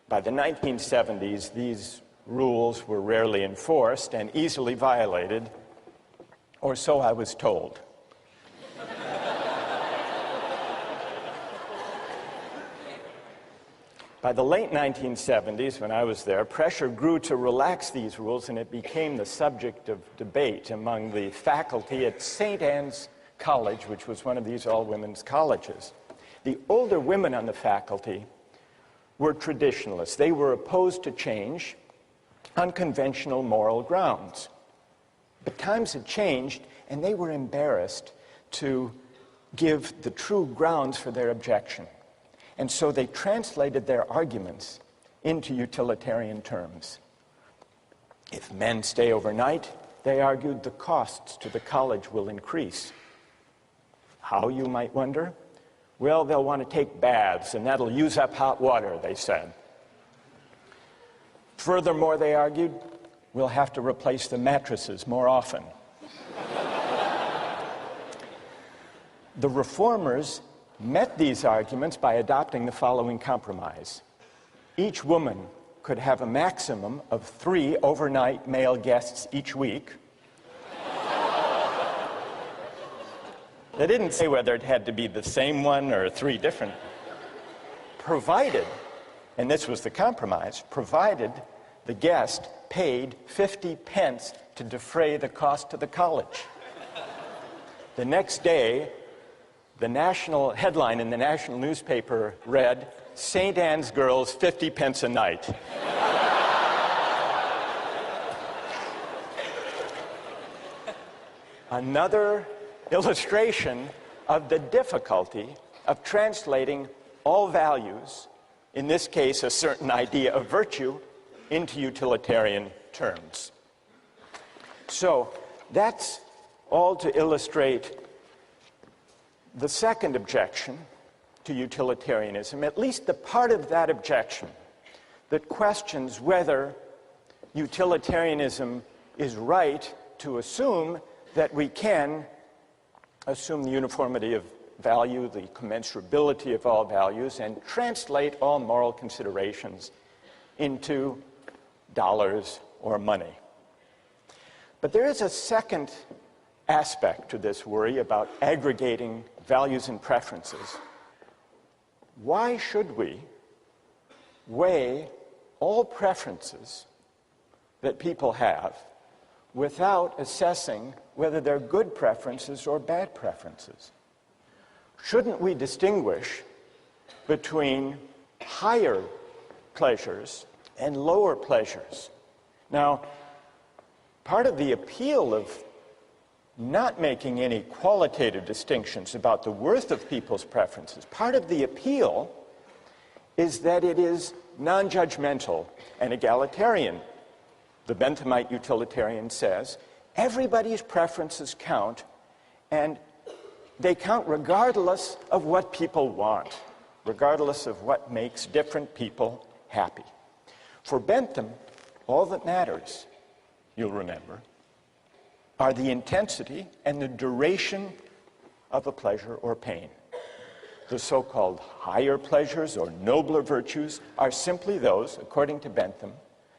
By the 1970s, these rules were rarely enforced and easily violated, or so I was told. By the late 1970s, when I was there, pressure grew to relax these rules, and it became the subject of debate among the faculty at St. Anne's College, which was one of these all-women's colleges. The older women on the faculty were traditionalists. They were opposed to change on conventional moral grounds. But times had changed, and they were embarrassed to give the true grounds for their objection. And so they translated their arguments into utilitarian terms. If men stay overnight, they argued, the costs to the college will increase. How, you might wonder? Well, they'll want to take baths, and that'll use up hot water, they said. Furthermore, they argued, we'll have to replace the mattresses more often. The reformers met these arguments by adopting the following compromise. Each woman could have a maximum of 3 overnight male guests each week. They didn't say whether it had to be the same one or 3 different, provided, and this was the compromise, provided the guest paid 50 pence to defray the cost to the college. The next day, the national headline in the national newspaper read, St. Anne's girls 50 pence a night. Another illustration of the difficulty of translating all values, in this case a certain idea of virtue, into utilitarian terms. So that's all to illustrate the second objection to utilitarianism, at least the part of that objection that questions whether utilitarianism is right to assume that we can assume the uniformity of value, the commensurability of all values, and translate all moral considerations into dollars or money. But there is a second aspect to this worry about aggregating values and preferences. Why should we weigh all preferences that people have without assessing whether they're good preferences or bad preferences? Shouldn't we distinguish between higher pleasures and lower pleasures? Now, part of the appeal of not making any qualitative distinctions about the worth of people's preferences, part of the appeal is that it is non-judgmental and egalitarian. The Benthamite utilitarian says, everybody's preferences count, and they count regardless of what people want, regardless of what makes different people happy. For Bentham, all that matters, you'll remember, are the intensity and the duration of a pleasure or pain. The so-called higher pleasures or nobler virtues are simply those, according to Bentham,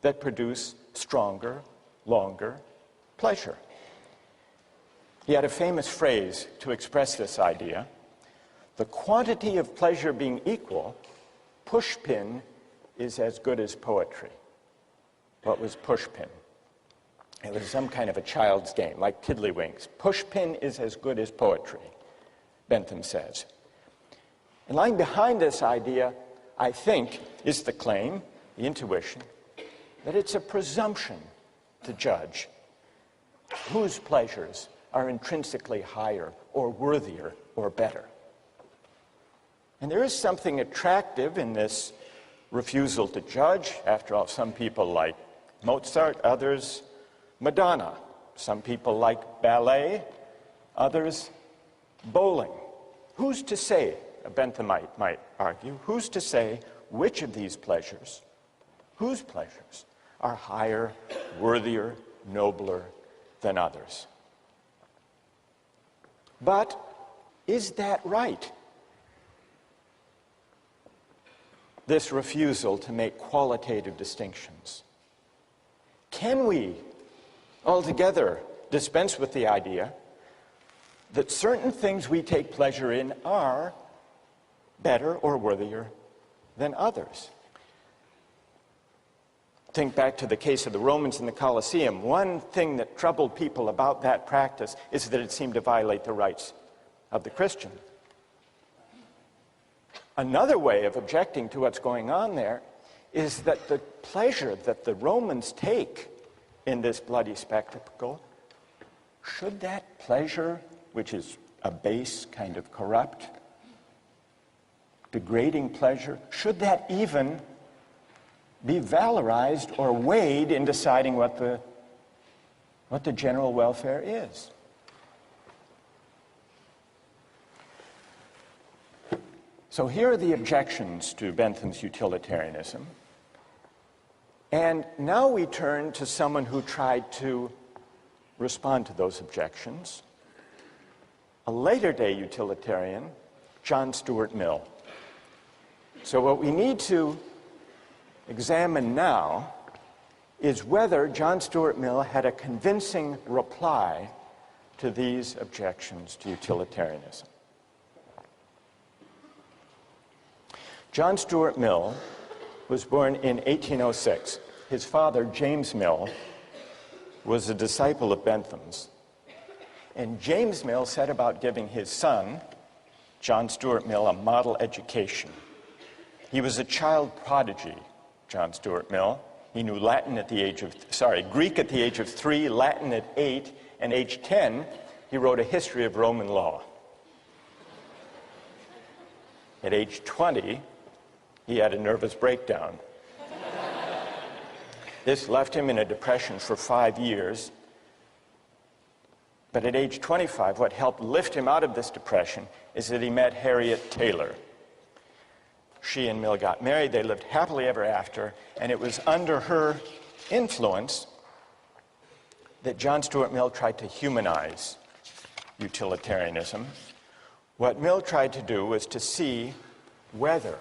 that produce stronger, longer pleasure. He had a famous phrase to express this idea: the quantity of pleasure being equal, pushpin is as good as poetry. What was pushpin? It was some kind of a child's game, like tiddlywinks. Pushpin is as good as poetry, Bentham says. And lying behind this idea, I think, is the claim, the intuition, that it's a presumption to judge whose pleasures are intrinsically higher or worthier or better. And there is something attractive in this refusal to judge. After all, some people like Mozart, others Madonna. Some people like ballet, others bowling. Who's to say, a Benthamite might argue, who's to say which of these pleasures, whose pleasures, are higher, worthier, nobler than others? But is that right? this refusal to make qualitative distinctions? Can we altogether dispense with the idea that certain things we take pleasure in are better or worthier than others? Think back to the case of the Romans in the Colosseum. One thing that troubled people about that practice is that it seemed to violate the rights of the Christian. Another way of objecting to what's going on there is that the pleasure that the Romans take in this bloody spectacle, should that pleasure, which is a base, kind of corrupt, degrading pleasure, should that even be valorized or weighed in deciding what the general welfare is? So here are the objections to Bentham's utilitarianism. And now we turn to someone who tried to respond to those objections, a later-day utilitarian, John Stuart Mill. So what we need to examine now is whether John Stuart Mill had a convincing reply to these objections to utilitarianism. John Stuart Mill was born in 1806. His father, James Mill, was a disciple of Bentham's. And James Mill set about giving his son, John Stuart Mill, a model education. He was a child prodigy, John Stuart Mill. He knew Greek at the age of 3, Latin at 8, and age 10, he wrote a history of Roman law. At age 20, he had a nervous breakdown. This left him in a depression for 5 years. But at age 25, what helped lift him out of this depression is that he met Harriet Taylor. She and Mill got married. They lived happily ever after. And it was under her influence that John Stuart Mill tried to humanize utilitarianism. What Mill tried to do was to see whether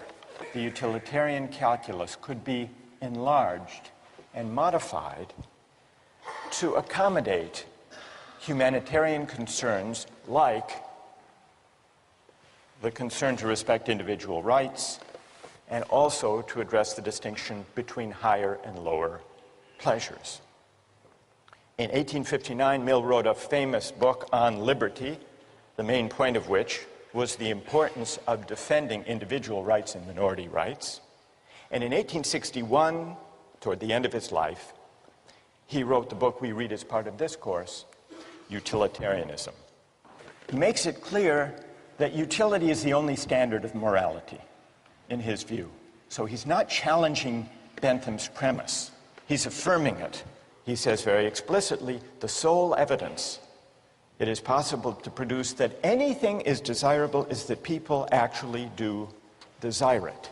the utilitarian calculus could be enlarged and modified to accommodate humanitarian concerns like the concern to respect individual rights, and also to address the distinction between higher and lower pleasures. In 1859, Mill wrote a famous book on liberty, the main point of which was the importance of defending individual rights and minority rights. And in 1861, toward the end of his life, he wrote the book we read as part of this course, Utilitarianism. He makes it clear that utility is the only standard of morality, in his view. So he's not challenging Bentham's premise. He's affirming it. He says very explicitly, the sole evidence it is possible to produce that anything is desirable is that people actually do desire it.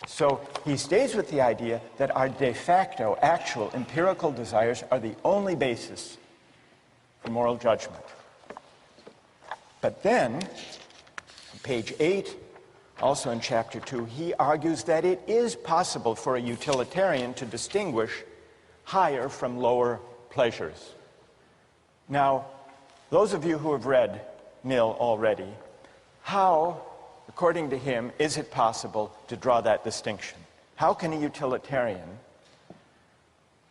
So he stays with the idea that our de facto, actual, empirical desires are the only basis for moral judgment. But then, on page 8, also in chapter 2, he argues that it is possible for a utilitarian to distinguish higher from lower pleasures. Now, those of you who have read Mill already, how, according to him, is it possible to draw that distinction? How can a utilitarian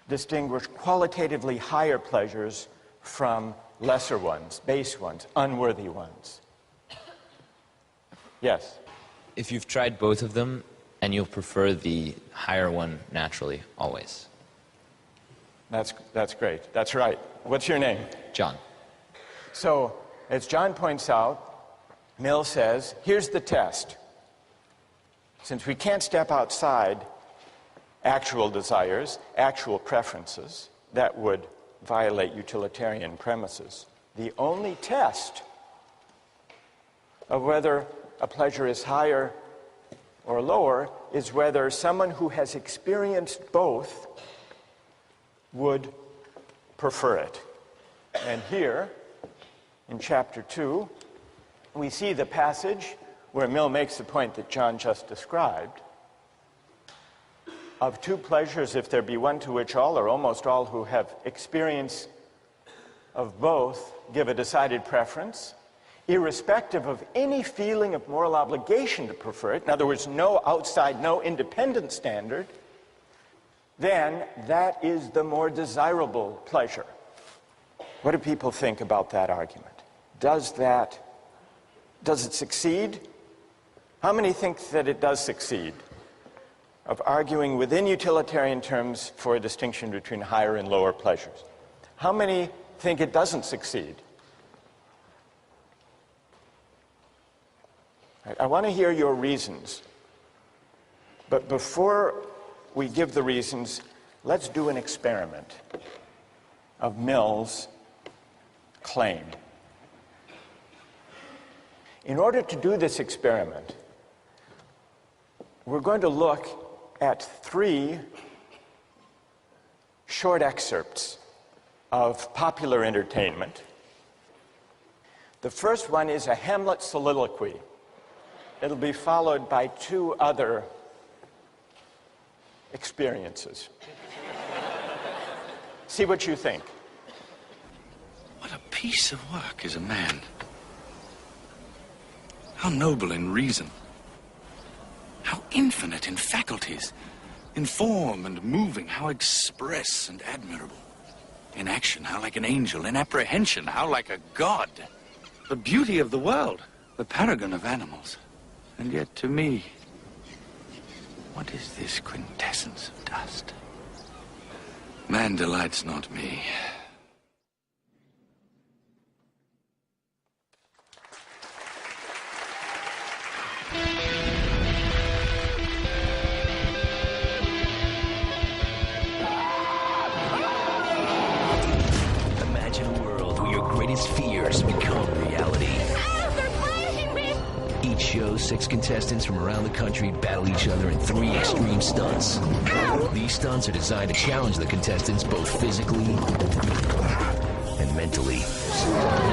distinguish qualitatively higher pleasures from lesser ones, base ones, unworthy ones? Yes? If you've tried both of them, and you'll prefer the higher one naturally, always. That's great. That's right. What's your name? John. So, as John points out, Mill says, here's the test. Since we can't step outside actual desires, actual preferences, that would violate utilitarian premises. The only test of whether a pleasure is higher or lower is whether someone who has experienced both would prefer it. And here, in chapter 2, we see the passage where Mill makes the point that John just described. of two pleasures, if there be one to which all or almost all who have experience of both give a decided preference, irrespective of any feeling of moral obligation to prefer it, in other words, no outside, no independent standard, then that is the more desirable pleasure. What do people think about that argument? Does it succeed? How many think that it does succeed? Of arguing within utilitarian terms for a distinction between higher and lower pleasures. How many think it doesn't succeed? I want to hear your reasons. But before we give the reasons, let's do an experiment of Mill's claim. In order to do this experiment, we're going to look at 3 short excerpts of popular entertainment. The first one is a Hamlet soliloquy. It'll be followed by 2 other experiences. See what you think. What a piece of work is a man. How noble in reason. How infinite in faculties. In form and moving, how express and admirable. In action, how like an angel. In apprehension, how like a god. The beauty of the world, the paragon of animals. And yet to me, what is this quintessence of dust? Man delights not me. Imagine a world where your greatest fears become reality. Each show, 6 contestants from around the country battle each other in 3 extreme stunts. These stunts are designed to challenge the contestants both physically and mentally.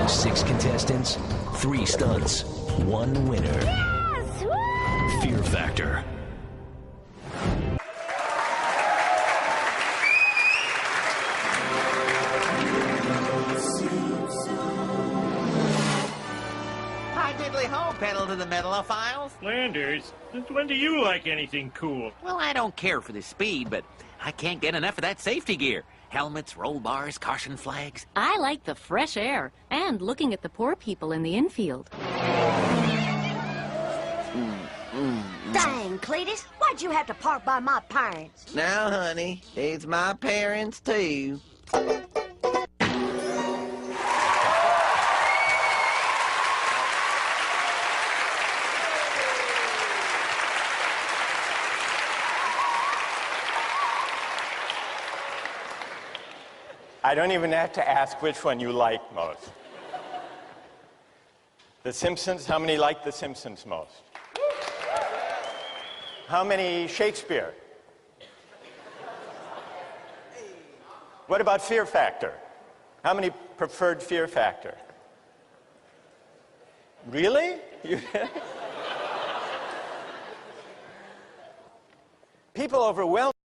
6 contestants, 3 stunts, 1 winner. Yes! Fear Factor. Pedal to the metalophiles. Landers, since when do you like anything cool? Well, I don't care for the speed, but I can't get enough of that safety gear. Helmets, roll bars, caution flags. I like the fresh air and looking at the poor people in the infield. Dang, Cletus, why'd you have to park by my parents? Now, honey, it's my parents, too. I don't even have to ask which one you like most. The Simpsons, how many like The Simpsons most? How many Shakespeare? What about Fear Factor? How many preferred Fear Factor? Really? People overwhelm